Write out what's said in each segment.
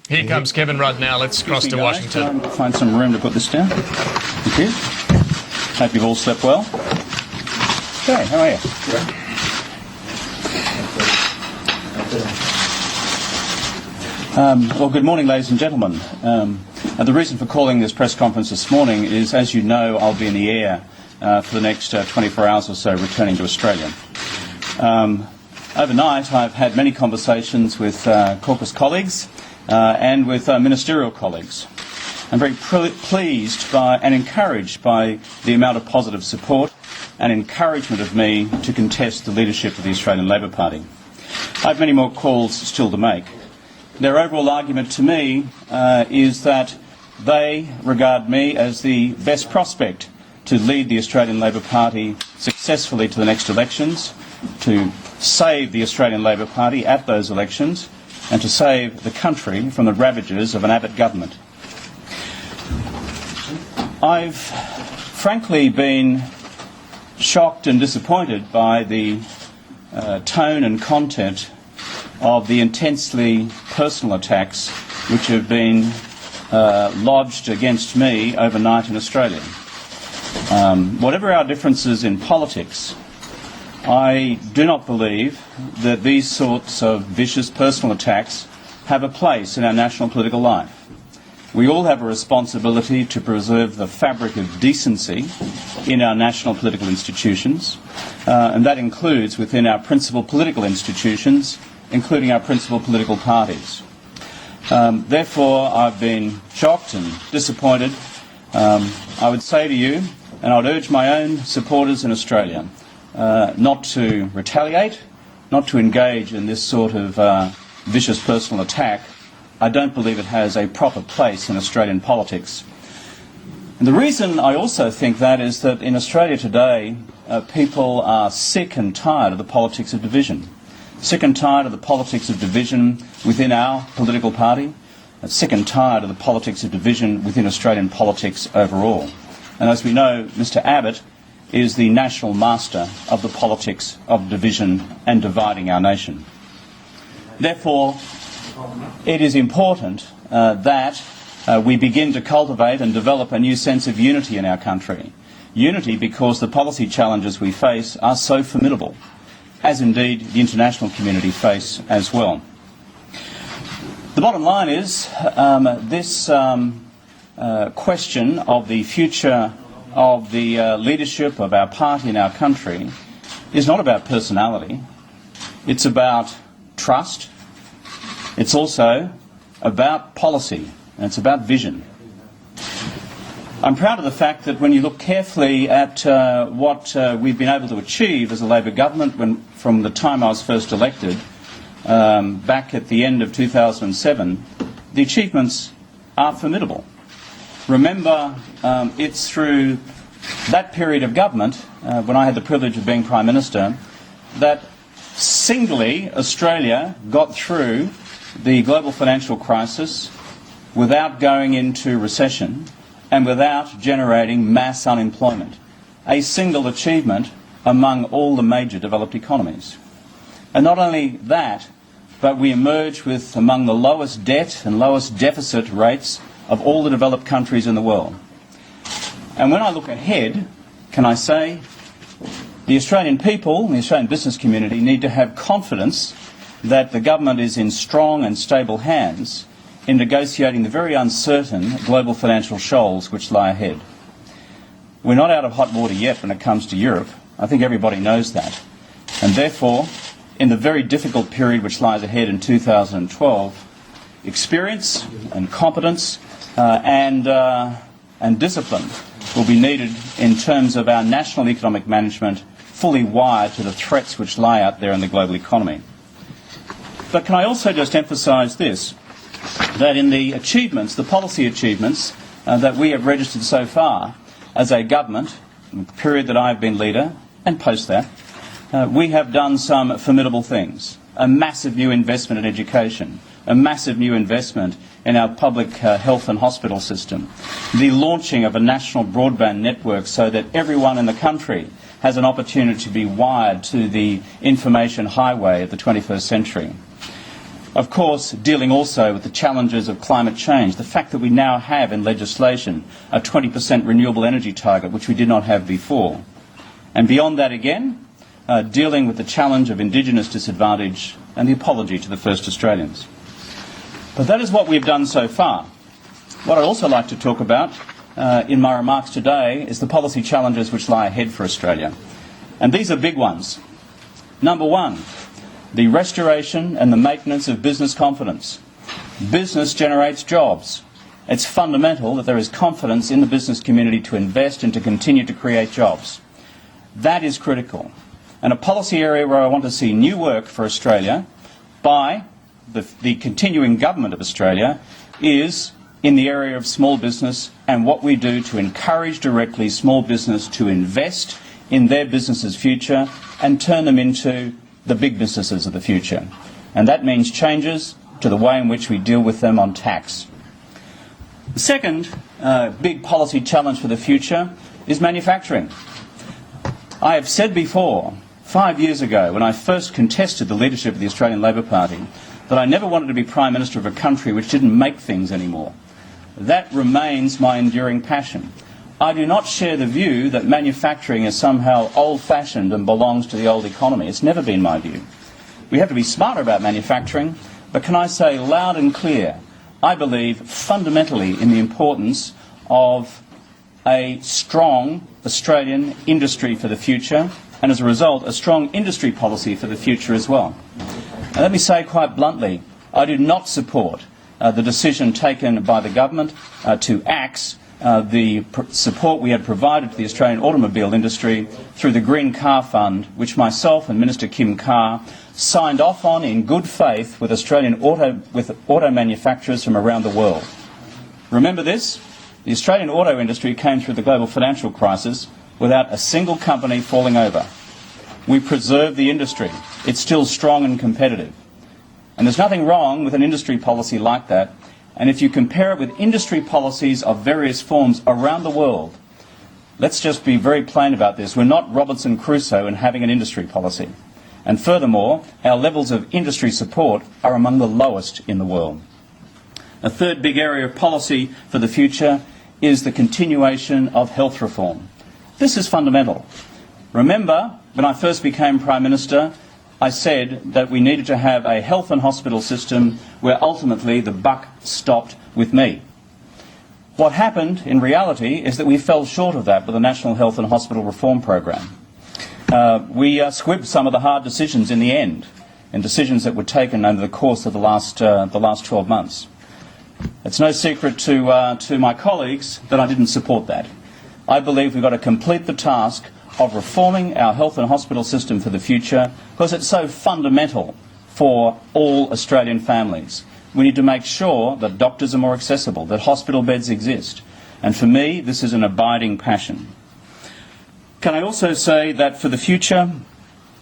Here comes Kevin Rudd now. Let's cross to Washington. Find some room to put this down. Thank you. Hope you've all slept well. Okay, how are you? Well, good morning, ladies and gentlemen. The reason for calling this press conference this morning is, as you know, I'll be in the air for the next 24 hours or so, returning to Australia. Overnight, I've had many conversations with caucus colleagues and with ministerial colleagues. I'm very pleased by and encouraged by the amount of positive support and encouragement of me to contest the leadership of the Australian Labor Party. I have many more calls still to make. Their overall argument to me is that they regard me as the best prospect to lead the Australian Labor Party successfully to the next elections, to save the Australian Labor Party at those elections, and to save the country from the ravages of an Abbott government. I've frankly been shocked and disappointed by the tone and content of the intensely personal attacks which have been lodged against me overnight in Australia. Whatever our differences in politics, I do not believe that these sorts of vicious personal attacks have a place in our national political life. We all have a responsibility to preserve the fabric of decency in our national political institutions, and that includes within our principal political institutions, including our principal political parties. Therefore, I've been shocked and disappointed. I would say to you, and I would urge my own supporters in Australia, not to retaliate, not to engage in this sort of vicious personal attack. I don't believe it has a proper place in Australian politics. And the reason I also think that is that in Australia today, people are sick and tired of the politics of division. Sick and tired of the politics of division within our political party, sick and tired of the politics of division within Australian politics overall. And as we know, Mr. Abbott is the national master of the politics of division and dividing our nation. Therefore, it is important that we begin to cultivate and develop a new sense of unity in our country. Unity because the policy challenges we face are so formidable, as indeed the international community face as well. The bottom line is this question of the future of the leadership of our party in our country is not about personality. It's about trust. It's also about policy, and it's about vision. I'm proud of the fact that when you look carefully at what we've been able to achieve as a Labor government from the time I was first elected, back at the end of 2007, the achievements are formidable. Remember, it's through that period of government, when I had the privilege of being Prime Minister, that singly Australia got through the global financial crisis without going into recession and without generating mass unemployment. A single achievement among all the major developed economies. And not only that, but we emerged with among the lowest debt and lowest deficit rates of all the developed countries in the world. And when I look ahead, can I say the Australian people and the Australian business community need to have confidence that the government is in strong and stable hands in negotiating the very uncertain global financial shoals which lie ahead. We're not out of hot water yet when it comes to Europe. I think everybody knows that. And therefore, in the very difficult period which lies ahead in 2012, experience and competence and discipline will be needed in terms of our national economic management fully wired to the threats which lie out there in the global economy. But can I also just emphasise this, that in the achievements, the policy achievements that we have registered so far as a government, in the period that I've been leader and post that, we have done some formidable things. A massive new investment in education, a massive new investment in our public health and hospital system, the launching of a national broadband network so that everyone in the country has an opportunity to be wired to the information highway of the 21st century. Of course, dealing also with the challenges of climate change, the fact that we now have in legislation a 20% renewable energy target, which we did not have before. And beyond that again, dealing with the challenge of Indigenous disadvantage and the apology to the First Australians. But that is what we've done so far. What I'd also like to talk about in my remarks today is the policy challenges which lie ahead for Australia. And these are big ones. Number one, the restoration and the maintenance of business confidence. Business generates jobs. It's fundamental that there is confidence in the business community to invest and to continue to create jobs. That is critical. And a policy area where I want to see new work for Australia by the continuing government of Australia is in the area of small business and what we do to encourage directly small business to invest in their business's future and turn them into the big businesses of the future. And that means changes to the way in which we deal with them on tax. The second big policy challenge for the future is manufacturing. I have said before, 5 years ago, when I first contested the leadership of the Australian Labor Party, that I never wanted to be Prime Minister of a country which didn't make things anymore. That remains my enduring passion. I do not share the view that manufacturing is somehow old-fashioned and belongs to the old economy. It's never been my view. We have to be smarter about manufacturing, but can I say loud and clear, I believe fundamentally in the importance of a strong Australian industry for the future, and as a result, a strong industry policy for the future as well. And let me say quite bluntly, I do not support the decision taken by the government to axe the support we had provided to the Australian automobile industry through the Green Car Fund, which myself and Minister Kim Carr signed off on in good faith with auto manufacturers from around the world. Remember this? The Australian auto industry came through the global financial crisis without a single company falling over. We preserved the industry. It's still strong and competitive. And there's nothing wrong with an industry policy like that. And if you compare it with industry policies of various forms around the world, let's just be very plain about this. We're not Robinson Crusoe in having an industry policy. And furthermore, our levels of industry support are among the lowest in the world. A third big area of policy for the future is the continuation of health reform. This is fundamental. Remember, when I first became Prime Minister, I said that we needed to have a health and hospital system where ultimately the buck stopped with me. What happened in reality is that we fell short of that with the National Health and Hospital Reform Program. We squibbed some of the hard decisions in the end, and decisions that were taken over the course of the last 12 months. It's no secret to my colleagues that I didn't support that. I believe we've got to complete the task of reforming our health and hospital system for the future because it's so fundamental for all Australian families. We need to make sure that doctors are more accessible, that hospital beds exist. And for me, this is an abiding passion. Can I also say that for the future,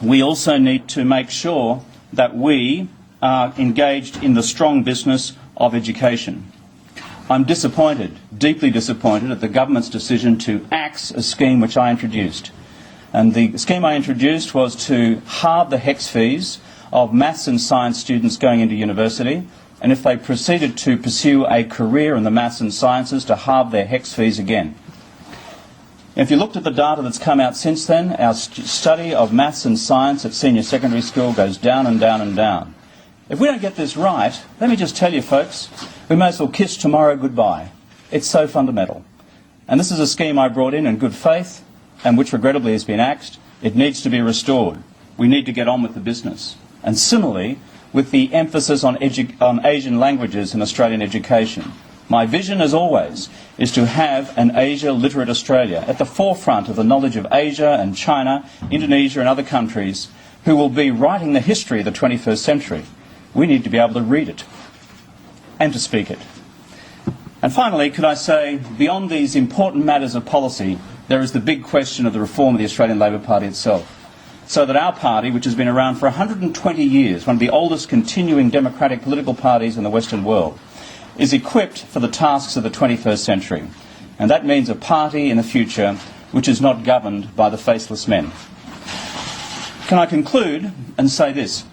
we also need to make sure that we are engaged in the strong business of education. I'm disappointed, deeply disappointed, at the government's decision to axe a scheme which I introduced. And the scheme I introduced was to halve the HECS fees of maths and science students going into university, and if they proceeded to pursue a career in the maths and sciences, to halve their HECS fees again. If you looked at the data that's come out since then, our study of maths and science at senior secondary school goes down and down and down. If we don't get this right, let me just tell you folks, we may as well kiss tomorrow goodbye. It's so fundamental. And this is a scheme I brought in good faith, and which regrettably has been axed. It needs to be restored. We need to get on with the business. And similarly, with the emphasis on Asian languages in Australian education. My vision, as always, is to have an Asia-literate Australia at the forefront of the knowledge of Asia and China, Indonesia and other countries who will be writing the history of the 21st century. We need to be able to read it and to speak it. And finally, could I say, beyond these important matters of policy, there is the big question of the reform of the Australian Labor Party itself. So that our party, which has been around for 120 years, one of the oldest continuing democratic political parties in the Western world, is equipped for the tasks of the 21st century. And that means a party in the future which is not governed by the faceless men. Can I conclude and say this?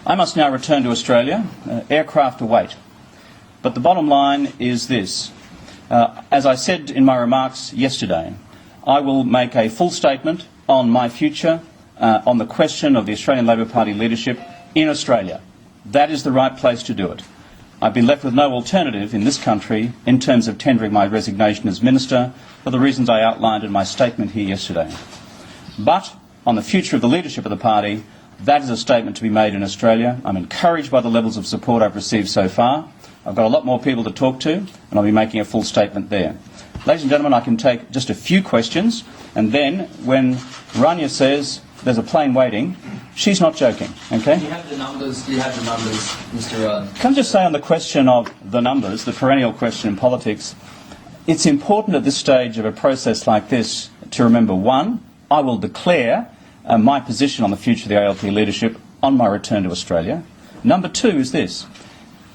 I must now return to Australia. Aircraft await. But the bottom line is this. As I said in my remarks yesterday, I will make a full statement on my future on the question of the Australian Labor Party leadership in Australia. That is the right place to do it. I've been left with no alternative in this country in terms of tendering my resignation as Minister for the reasons I outlined in my statement here yesterday. But on the future of the leadership of the party, that is a statement to be made in Australia. I'm encouraged by the levels of support I've received so far. I've got a lot more people to talk to, and I'll be making a full statement there. Ladies and gentlemen, I can take just a few questions, and then when Rania says there's a plane waiting, she's not joking, okay? Do you have the numbers, Mr. Rudd? Can I just say on the question of the numbers, the perennial question in politics, it's important at this stage of a process like this to remember, one, I will declare my position on the future of the ALP leadership on my return to Australia. Number two is this.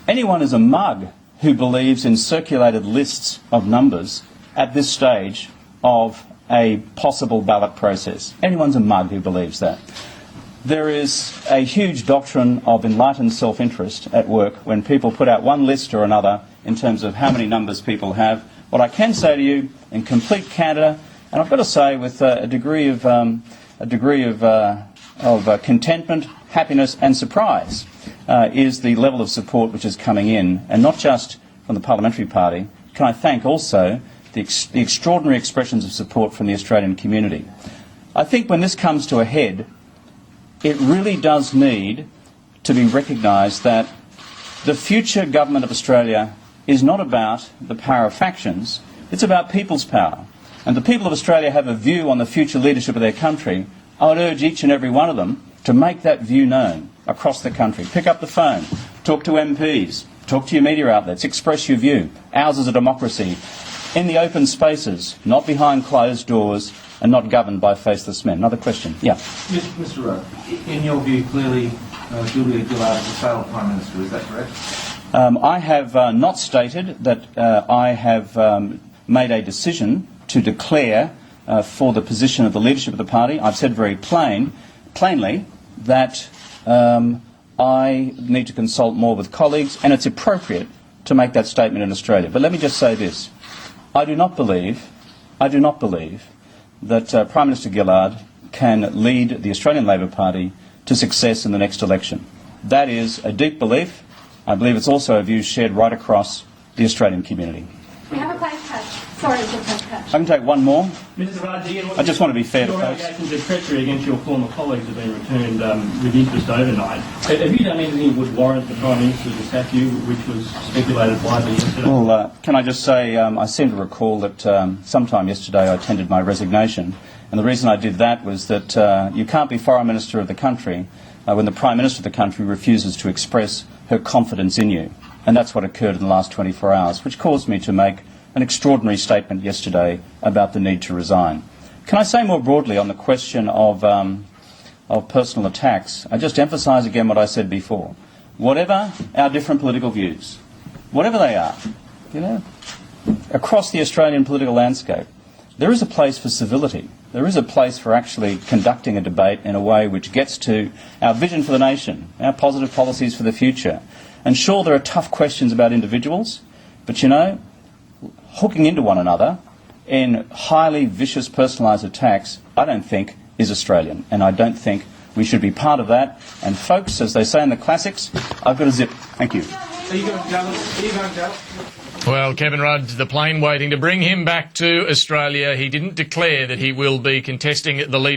Anyone is a mug who believes in circulated lists of numbers at this stage of a possible ballot process. Anyone's a mug who believes that. There is a huge doctrine of enlightened self-interest at work when people put out one list or another in terms of how many numbers people have. What I can say to you in complete candour, and I've got to say with a degree of contentment, happiness and surprise, is the level of support which is coming in, and not just from the Parliamentary Party. Can I thank also the extraordinary expressions of support from the Australian community. I think when this comes to a head, it really does need to be recognised that the future government of Australia is not about the power of factions, it's about people's power. And the people of Australia have a view on the future leadership of their country. I would urge each and every one of them to make that view known across the country. Pick up the phone, talk to MPs, talk to your media outlets, express your view. Ours is a democracy in the open spaces, not behind closed doors and not governed by faceless men. Another question? Yeah. Mr. Rudd, in your view, clearly Julia Gillard is a failed Prime Minister, is that correct? I have not stated that I have made a decision to declare for the position of the leadership of the party. I've said very plainly that I need to consult more with colleagues, and it's appropriate to make that statement in Australia. But let me just say this. I do not believe that Prime Minister Gillard can lead the Australian Labor Party to success in the next election. That is a deep belief. I believe it's also a view shared right across the Australian community. We have a place touch. Sorry, it's a place touch. I can take one more. Mr. Rudd, I just want to be fair to your folks. allegations of treachery against your former colleagues have been returned with interest overnight. Have you done anything that would warrant the Prime Minister to sack you, which was speculated widely yesterday? Well, can I just say, I seem to recall that sometime yesterday I tendered my resignation, and the reason I did that was that you can't be Foreign Minister of the country when the Prime Minister of the country refuses to express her confidence in you. And that's what occurred in the last 24 hours, which caused me to make an extraordinary statement yesterday about the need to resign. Can I say more broadly on the question of personal attacks? I just emphasise again what I said before. Whatever our different political views, whatever they are, across the Australian political landscape, there is a place for civility. There is a place for actually conducting a debate in a way which gets to our vision for the nation, our positive policies for the future. And sure, there are tough questions about individuals, but hooking into one another in highly vicious personalised attacks, I don't think is Australian, and I don't think we should be part of that. And folks, as they say in the classics, I've got a zip. Thank you. Are you going, Dallas? Are you going, Dallas? Well, Kevin Rudd, the plane waiting to bring him back to Australia. He didn't declare that he will be contesting the leadership.